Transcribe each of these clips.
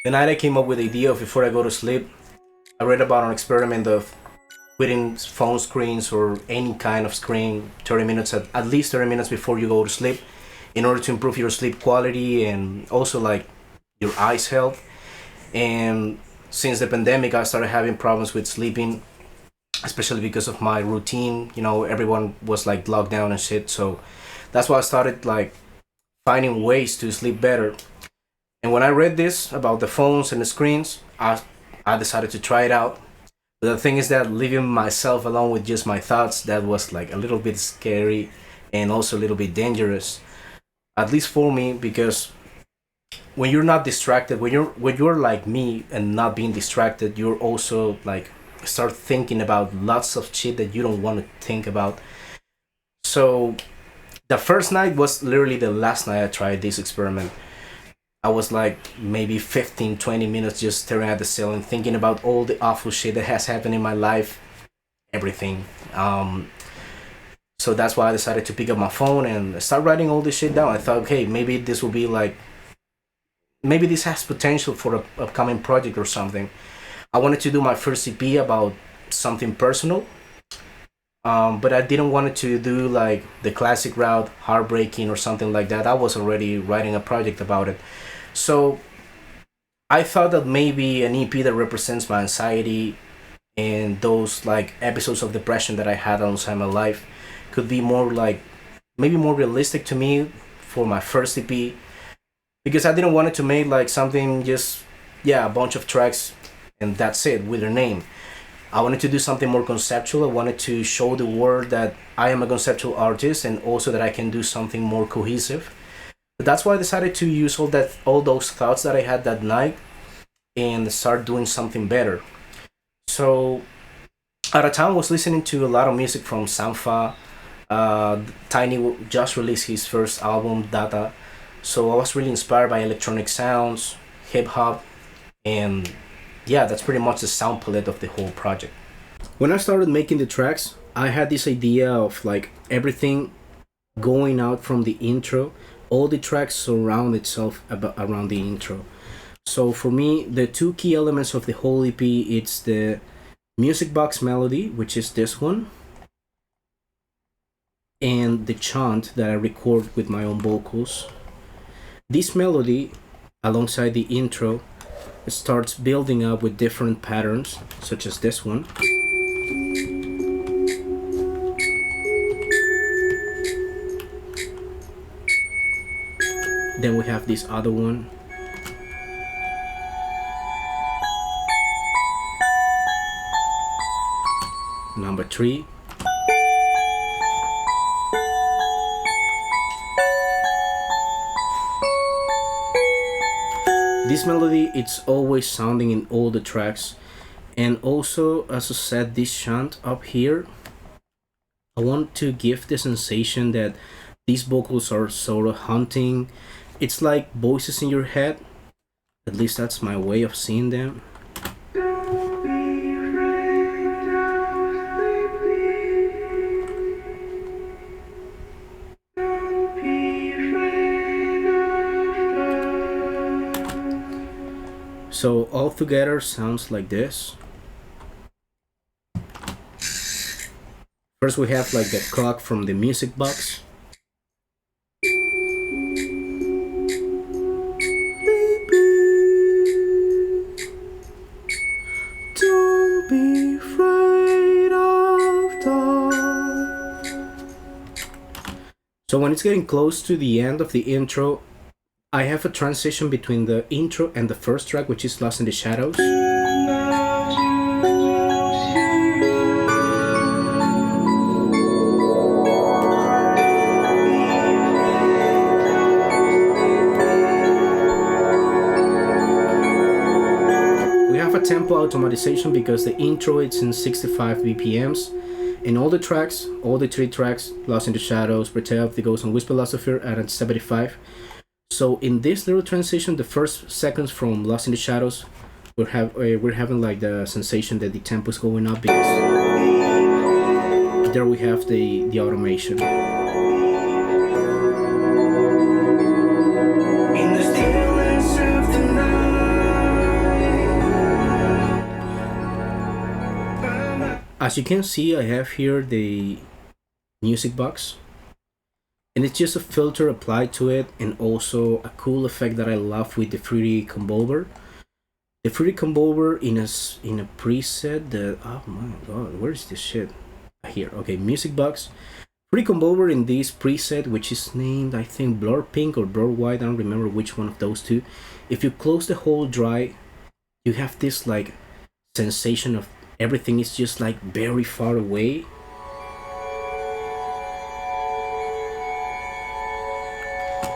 The night I came up with the idea of before I go to sleep, I read about an experiment of quitting phone screens or any kind of screen 30 minutes, at least 30 minutes before you go to sleep, in order to improve your sleep quality and also like your eyes health. And since the pandemic, I started having problems with sleeping, especially because of my routine. Everyone was like locked down and shit. So that's why I started like finding ways to sleep better. And when I read this about the phones and the screens, I decided to try it out. But the thing is that leaving myself alone with just my thoughts, that was like a little bit scary and also a little bit dangerous, at least for me, because when you're not distracted, when you're like me and not being distracted, you're also like start thinking about lots of shit that you don't want to think about. So the first night was literally the last night I tried this experiment. I was like maybe 15, 20 minutes just staring at the ceiling, thinking about all the awful shit that has happened in my life, everything. So that's why I decided to pick up my phone and start writing all this shit down. I thought, okay, maybe this will be like, maybe this has potential for a upcoming project or something. I wanted to do my first EP about something personal, but I didn't want it to do like the classic route, heartbreaking or something like that. I was already writing a project about it. So I thought that maybe an EP that represents my anxiety and those like episodes of depression that I had alongside my life could be more like, maybe more realistic to me for my first EP, because I didn't want it to make like something just, yeah, a bunch of tracks and that's it with their name. I wanted to do something more conceptual. I wanted to show the world that I am a conceptual artist and also that I can do something more cohesive. But that's why I decided to use all those thoughts that I had that night and start doing something better. So at the time I was listening to a lot of music from Sampha. Tiny just released his first album, Data. So I was really inspired by electronic sounds, hip hop, and yeah, that's pretty much the sound palette of the whole project. When I started making the tracks, I had this idea of like everything going out from the intro. All the tracks surround itself around the intro. So for me, the two key elements of the whole EP, it's the music box melody, which is this one, and the chant that I record with my own vocals. This melody, alongside the intro, starts building up with different patterns, such as this one. Then we have this other one. Number 3. This melody, it's always sounding in all the tracks. And also, as I said, this chant up here, I want to give the sensation that these vocals are sort of haunting. It's like voices in your head. At least that's my way of seeing them. So all together sounds like this. First we have like the clock from the music box. Don't be afraid of dark. So when it's getting close to the end of the intro, I have a transition between the intro and the first track, which is Lost in the Shadows. We have a tempo automatization because the intro it's in 65 BPMs. In all the tracks, all the 3 tracks, Lost in the Shadows, Protect, The Ghost, and Whisper Philosopher, are at 75. So in this little transition, the first seconds from Lost in the Shadows, we're having like the sensation that the tempo is going up because there we have the automation. In the stillness of the night. As you can see, I have here the music box, and it's just a filter applied to it, and also a cool effect that I love with the Fruity Combover. The Fruity Combover in a preset that, oh my god, where is this shit? Here, okay, music box. Fruity Combover in this preset, which is named, I think, Blur Pink or Blur White. I don't remember which one of those two. If you close the whole dry, you have this like sensation of everything is just like very far away.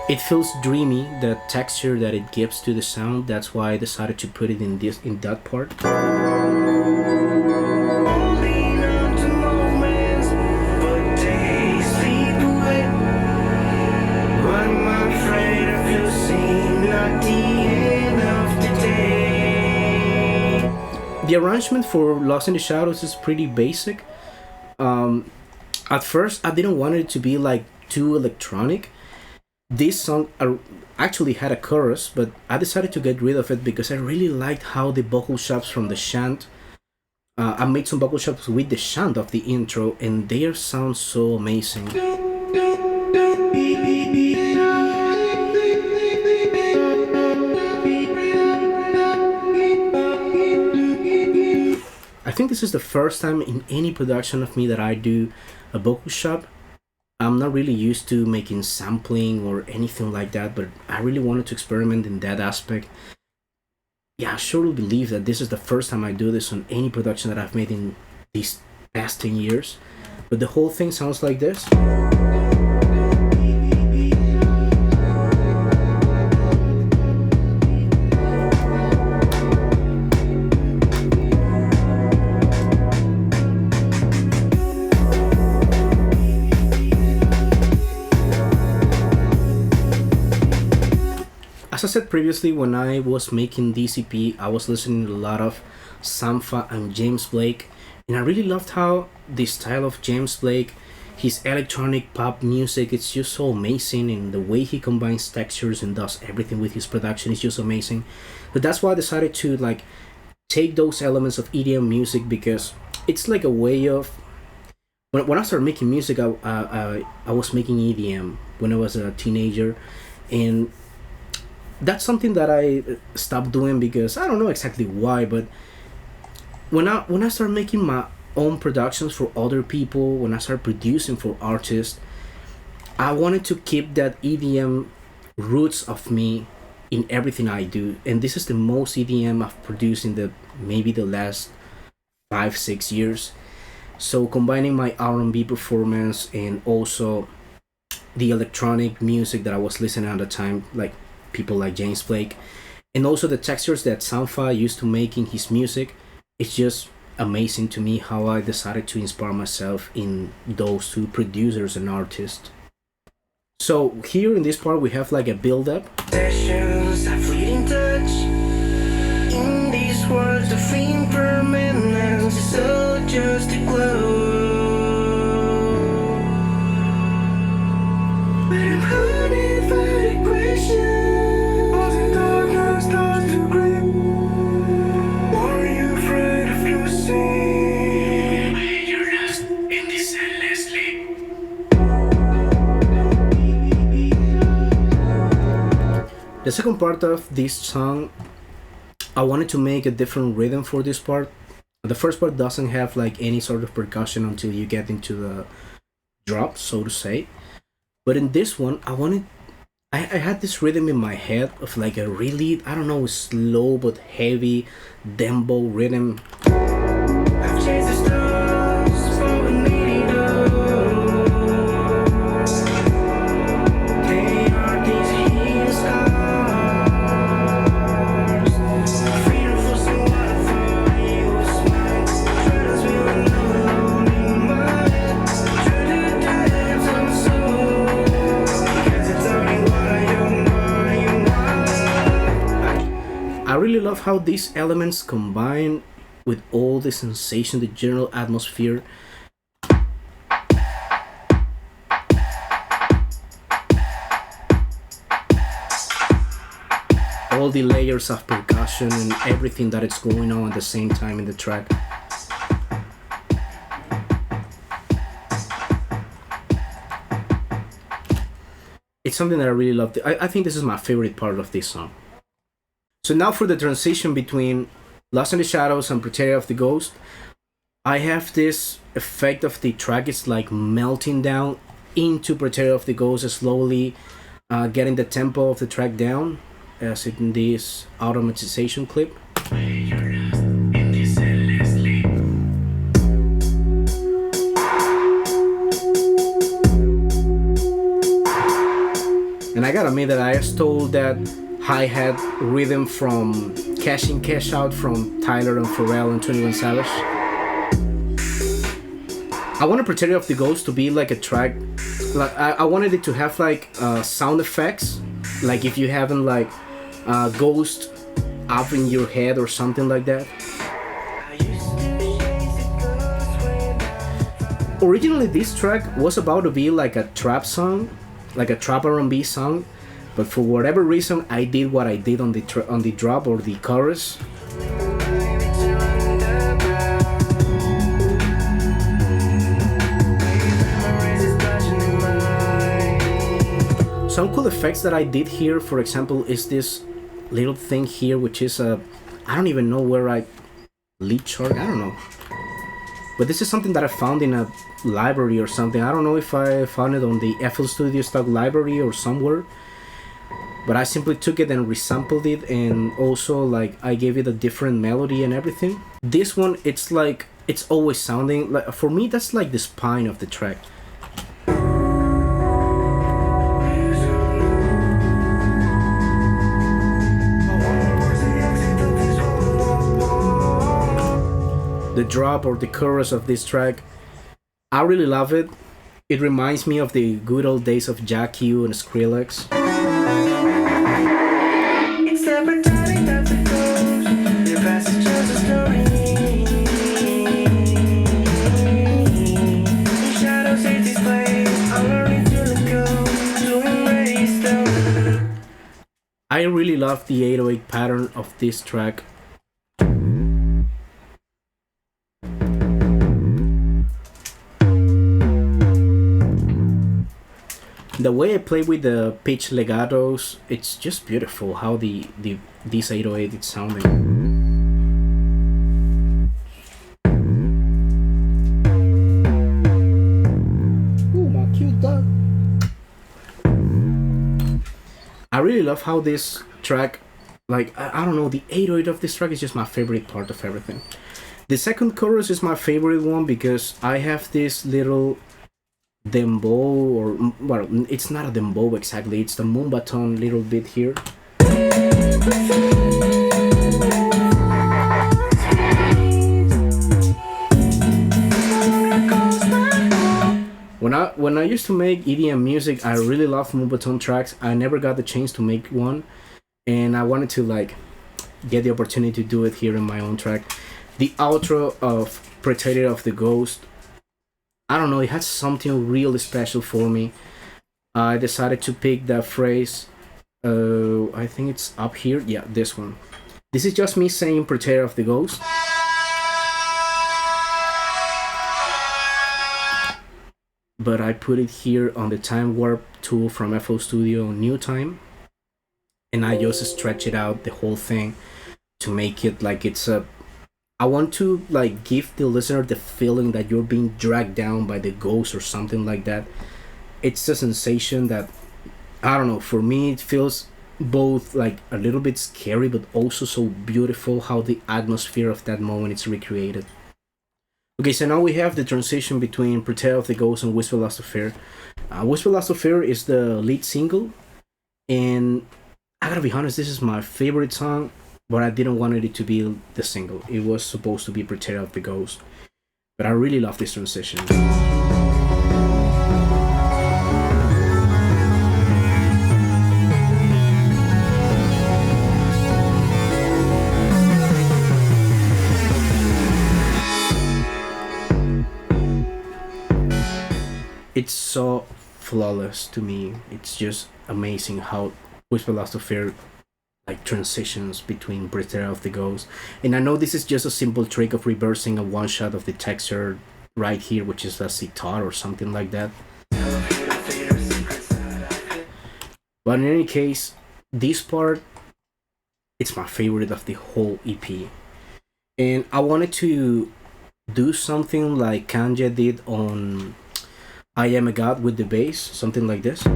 It feels dreamy, the texture that it gives to the sound. That's why I decided to put it in that part. The arrangement for Lost in the Shadows is pretty basic. At first, I didn't want it to be like too electronic. This song actually had a chorus, but I decided to get rid of it because I really liked how the vocal chops from the chant. I made some vocal chops with the chant of the intro, and they sound so amazing. I think this is the first time in any production of me that I do a vocal chop. I'm not really used to making sampling or anything like that, but I really wanted to experiment in that aspect. Yeah, I surely believe that this is the first time I do this on any production that I've made in these past 10 years. But the whole thing sounds like this. As I said previously, when I was making DCP, I was listening to a lot of Sampha and James Blake, and I really loved how the style of James Blake, his electronic pop music, it's just so amazing, and the way he combines textures and does everything with his production is just amazing. But that's why I decided to like take those elements of EDM music, because it's like a way of when I started making music, I was making EDM when I was a teenager, and that's something that I stopped doing because I don't know exactly why, but when I started making my own productions for other people, when I started producing for artists, I wanted to keep that EDM roots of me in everything I do, and this is the most EDM I've produced in the maybe the last 5-6 years. So combining my R&B performance and also the electronic music that I was listening at the time, like people like James Blake, and also the textures that Sampha used to make in his music, it's just amazing to me how I decided to inspire myself in those two producers and artists. So here in this part we have like a build up. Sessions, a fleeting touch. In these words of impermanence, it's all just a glow. But I'm haunted by the question. The second part of this song, I wanted to make a different rhythm for this part. The first part doesn't have like any sort of percussion until you get into the drop, so to say. But in this one, I had this rhythm in my head of like a really, I don't know, slow but heavy dembo rhythm. I've chased the stars for a minute. They are these hidden stars. Freedom for someone for you was mine. Shadows will never alone in my head. Through the depths of the soul. Because it's only what I really love how these elements combine with all the sensation, the general atmosphere. All the layers of percussion and everything that is going on at the same time in the track. it's something that I really love. I think this is my favorite part of this song. So now for the transition between Lost in the Shadows and Predator of the Ghost, I have this effect of the track is like melting down into Predator of the Ghost, slowly getting the tempo of the track down, as in this automatization clip. And I gotta admit that I stole that hi-hat rhythm from Cash In Cash Out from Tyler and Pharrell and 21 Savage. I wanted Predator of the Ghost to be like a track, like I wanted it to have like sound effects, like if you haven't like ghost up in your head or something like that. Originally this track was about to be like a trap song, like a trap R&B song, but for whatever reason I did what I did on the drop or the chorus. Some cool effects that I did here, for example, is this little thing here, which is I don't even know where I lead chart, I don't know. But this is something that I found in a library or something. I don't know if I found it on the FL Studio stock library or somewhere. But I simply took it and resampled it, and also like I gave it a different melody and everything. This one, it's like, it's always sounding like, for me that's like the spine of the track. The drop or the chorus of this track, I really love it. It reminds me of the good old days of Jack U and Skrillex. I really love the 808 pattern of this track. The way I play with the pitch legatos, it's just beautiful how this 808 is sounding. Ooh, my cute dog. I really love how this track, like, I don't know, the 808 of this track is just my favorite part of everything. The second chorus is my favorite one because I have this little dembow, or well, it's not a dembow exactly, it's the Moombahton little bit here. When I used to make EDM music, I really loved Moombahton tracks. I never got the chance to make one, and I wanted to like get the opportunity to do it here in my own track. The outro of Predator of the Ghost, I don't know, it had something really special for me. I decided to pick that phrase. I think it's up here. Yeah, this one. This is just me saying Predator of the Ghost. But I put it here on the time warp tool from FL Studio New Time. And I just stretch it out, the whole thing, to make it like it's a... I want to like give the listener the feeling that you're being dragged down by the ghost or something like that. It's a sensation that, I don't know, for me it feels both like a little bit scary but also so beautiful how the atmosphere of that moment is recreated. Okay, so now we have the transition between Predator of the Ghost and Whisper Last Affair. Whisper Last Affair is the lead single, and I gotta be honest, this is my favorite song, but I didn't want it to be the single. It was supposed to be Predator of the Ghost. But I really love this transition. It's so flawless to me. It's just amazing how Whisper Last Affair like transitions between Predator of the Ghost. And I know this is just a simple trick of reversing a one shot of the texture right here, which is a sitar or something like that. But in any case, this part, it's my favorite of the whole EP. And I wanted to do something like Kanye did on I Am a God with the bass, something like this.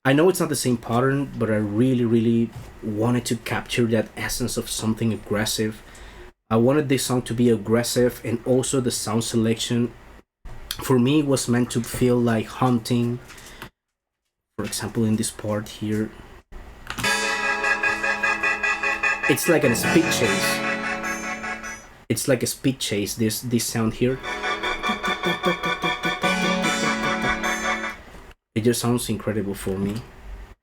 I know it's not the same pattern, but I really, really wanted to capture that essence of something aggressive. I wanted this song to be aggressive, and also the sound selection for me was meant to feel like hunting. For example, in this part here, it's like a speed chase. It's like a speed chase. This sound here, it just sounds incredible for me,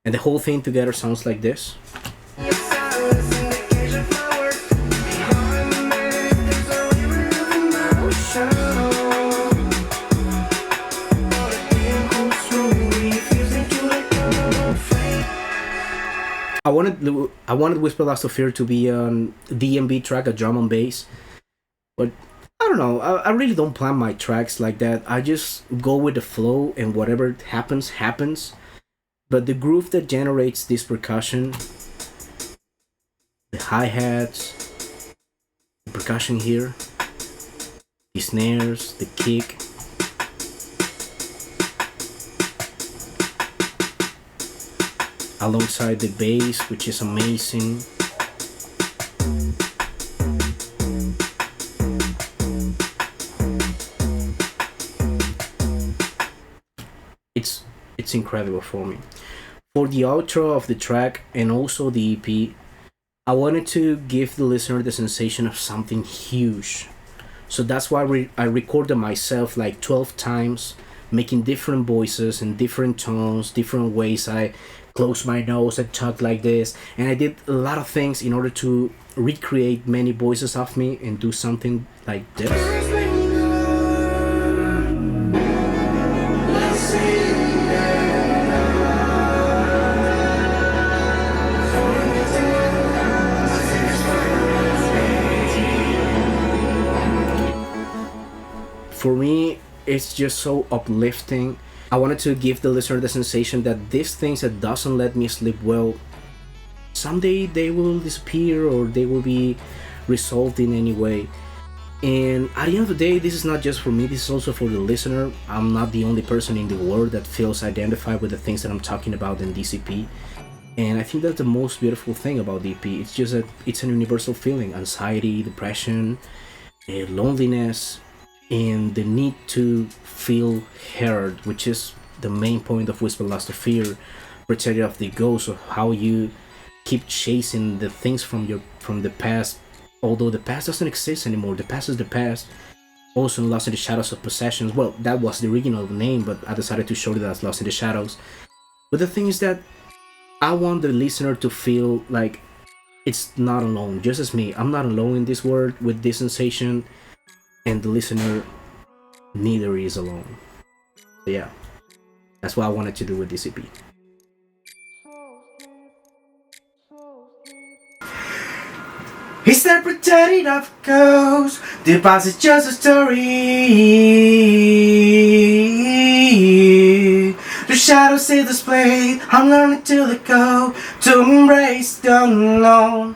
and the whole thing together sounds like this. I wanted Whisper Last of Fear to be an DMB track, a drum and bass, but I don't know. I really don't plan my tracks like that. I just go with the flow, and whatever happens, happens. But the groove that generates this percussion, the hi hats, the percussion here, the snares, the kick, alongside the bass, which is amazing. It's incredible for me. For the outro of the track and also the EP, I wanted to give the listener the sensation of something huge. So that's why I recorded myself like 12 times, making different voices and different tones, different ways I close my nose and talk like this. And I did a lot of things in order to recreate many voices of me and do something like this. For me, it's just so uplifting. I wanted to give the listener the sensation that these things that doesn't let me sleep well, someday they will disappear or they will be resolved in any way. And at the end of the day, this is not just for me, this is also for the listener. I'm not the only person in the world that feels identified with the things that I'm talking about in DCP. And I think that's the most beautiful thing about DP. It's just that it's an universal feeling: anxiety, depression, loneliness, and the need to feel heard, which is the main point of Whisper Last of Fear, protected of the ghost, of how you keep chasing the things from the past, although the past doesn't exist anymore. The past is the past. Also in Lost in the Shadows of Possessions, well, that was the original name, but I decided to show it as Lost in the Shadows. But the thing is that I want the listener to feel like it's not alone, just as me. I'm not alone in this world with this sensation, and the listener neither is alone. So yeah, that's what I wanted to do with DCP. He's not pretending of ghosts. The past is just a story. The shadows still displayed. I'm learning to let go, to embrace the unknown.